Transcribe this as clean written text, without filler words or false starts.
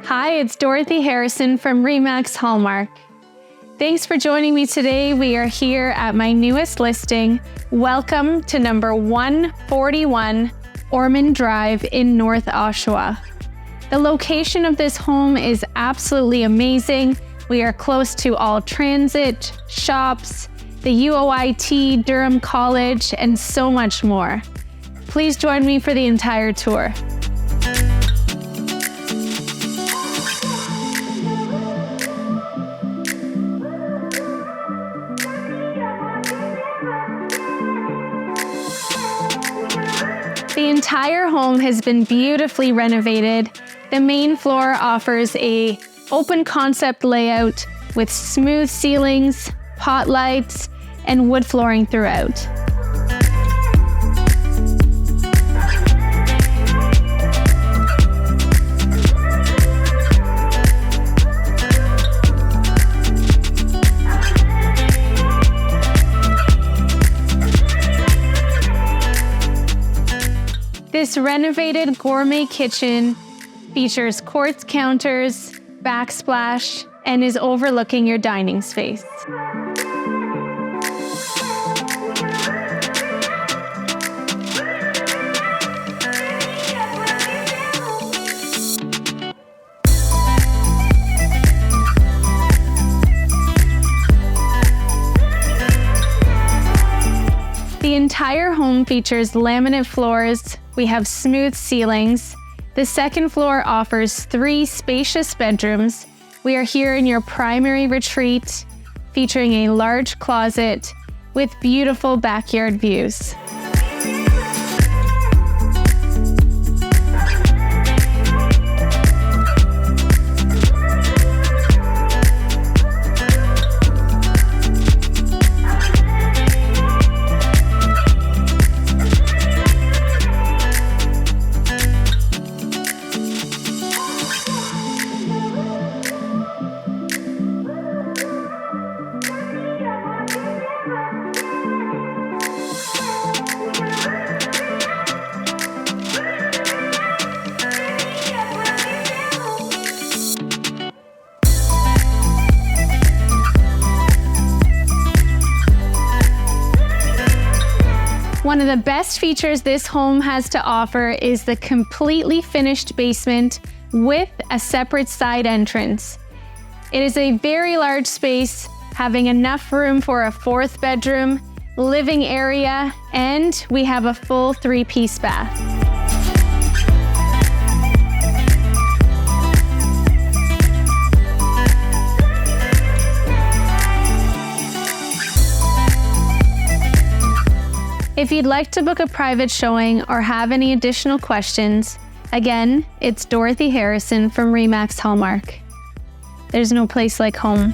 Hi, it's Dorothy Harrison from Remax Hallmark. Thanks for joining me today. We are here at my newest listing. Welcome to number 141 Ormond Drive in North Oshawa. The location of this home is absolutely amazing. We are close to all transit, shops, the UOIT Durham College, and so much more. Please join me for the entire tour. The entire home has been beautifully renovated. The main floor offers an open concept layout with smooth ceilings, pot lights, and wood flooring throughout. This renovated gourmet kitchen features quartz counters, backsplash, and is overlooking your dining space. The entire home features laminate floors. We have smooth ceilings. The second floor offers 3 spacious bedrooms. We are here in your primary retreat, featuring a large closet with beautiful backyard views. One of the best features this home has to offer is the completely finished basement with a separate side entrance. It is a very large space, having enough room for a 4th bedroom, living area, and we have a full 3-piece bath. If you'd like to book a private showing or have any additional questions, again, it's Dorothy Harrison from Remax Hallmark. There's no place like home.